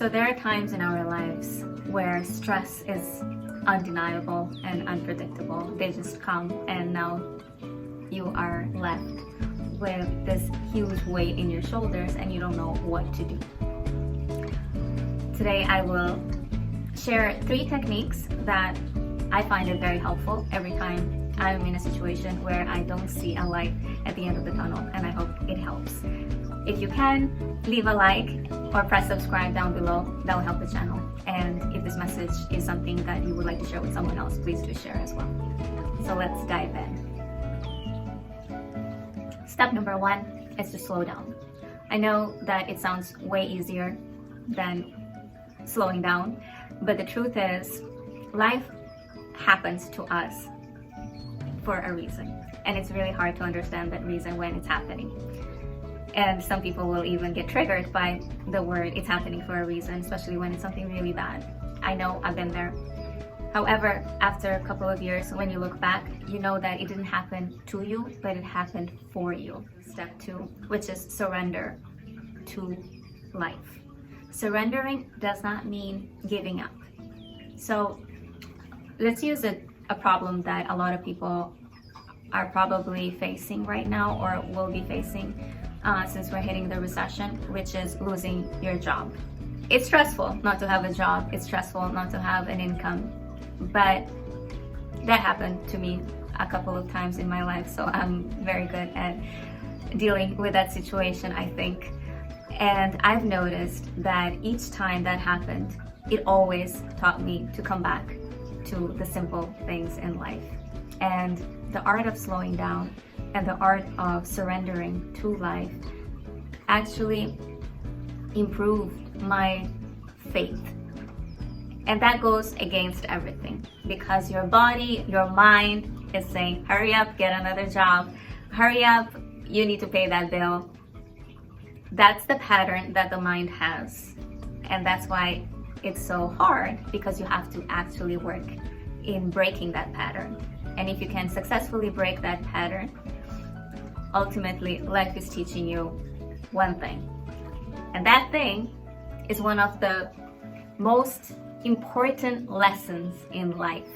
So there are times in our lives where stress is undeniable and unpredictable. They just come, and now you are left with this huge weight in your shoulders and you don't know what to do. Today I will share 3 techniques that I find it very helpful every time I'm in a situation where I don't see a light at the end of the tunnel, and I hope it helps. If you can, leave a like or press subscribe down below. That will help the channel. And if this message is something that you would like to share with someone else, please do share as well. So let's dive in. Step number 1 is to slow down. I know that it sounds way easier than slowing down, but the truth is life happens to us for a reason, and it's really hard to understand that reason when it's happening. And some people will even get triggered by the word "it's happening for a reason," especially when it's something really bad. I know, I've been there. However, after a couple of years, when you look back, you know that it didn't happen to you, but it happened for you. Step 2, which is surrender to life. Surrendering does not mean giving up. So let's use a problem that a lot of people are probably facing right now, or will be facing since we're hitting the recession, which is losing your job. It's stressful not to have a job. It's stressful not to have an income. But that happened to me a couple of times in my life, so I'm very good at dealing with that situation, I think. And I've noticed that each time that happened, it always taught me to come back to the simple things in life. And the art of slowing down and the art of surrendering to life actually improved my faith. And that goes against everything, because your body, your mind is saying, hurry up, get another job, hurry up, you need to pay that bill. That's the pattern that the mind has. And that's why it's so hard, because you have to actually work in breaking that pattern. And if you can successfully break that pattern, ultimately life is teaching you one thing. And that thing is one of the most important lessons in life.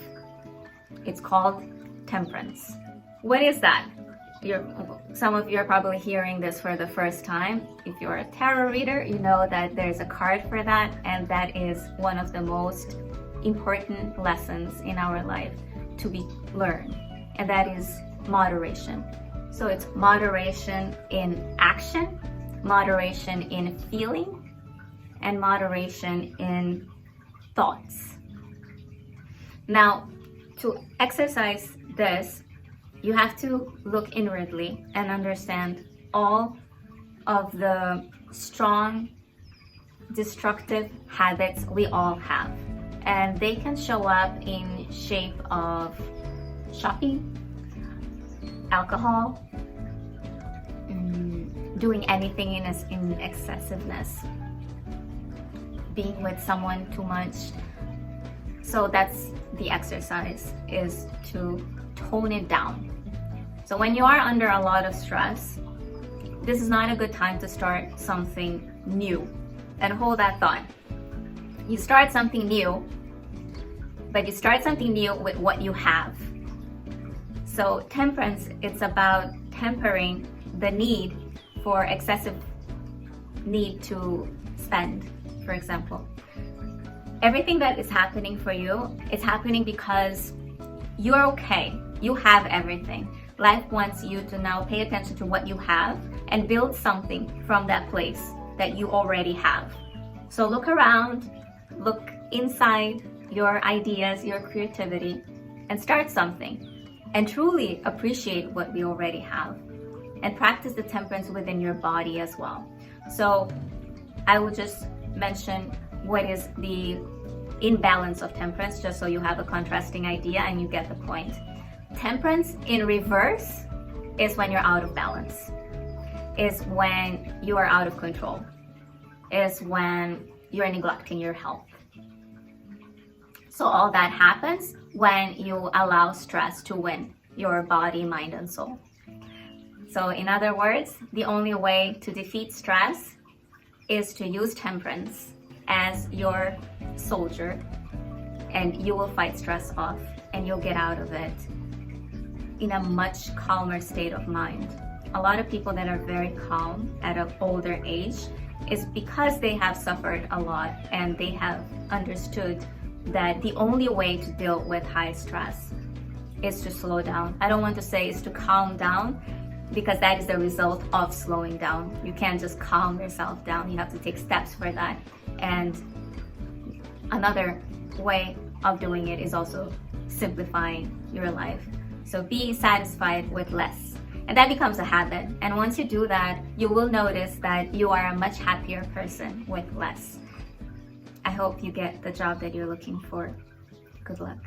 It's called temperance. What is that? Some of you are probably hearing this for the first time. If you're a tarot reader, you know that there's a card for that, and that is one of the most important lessons in our life to be learned, and that is moderation. So it's moderation in action, moderation in feeling, and moderation in thoughts. Now, to exercise this, you have to look inwardly and understand all of the strong, destructive habits we all have. And they can show up in shape of shopping, alcohol, doing anything in excessiveness, being with someone too much. So that's the exercise, is to tone it down. So when you are under a lot of stress, this is not a good time to start something new. And hold that thought. You start something new, but you start something new with what you have. So temperance, it's about tempering the need for excessive need to spend, for example. Everything that is happening for you is happening because you're okay. You have everything. Life wants you to now pay attention to what you have and build something from that place that you already have. So look around, look inside your ideas, your creativity, and start something. And truly appreciate what we already have. And practice the temperance within your body as well. So I will just mention what is the imbalance of temperance, just so you have a contrasting idea and you get the point. Temperance in reverse is when you're out of balance, is when you are out of control, is when you're neglecting your health. So all that happens when you allow stress to win your body, mind, and soul. So in other words, the only way to defeat stress is to use temperance as your soldier, and you will fight stress off and you'll get out of it in a much calmer state of mind. A lot of people that are very calm at an older age is because they have suffered a lot and they have understood that the only way to deal with high stress is to slow down. I don't want to say is to calm down, because that is the result of slowing down. You can't just calm yourself down. You have to take steps for that. And another way of doing it is also simplifying your life. So be satisfied with less. And that becomes a habit. And once you do that, you will notice that you are a much happier person with less. I hope you get the job that you're looking for. Good luck.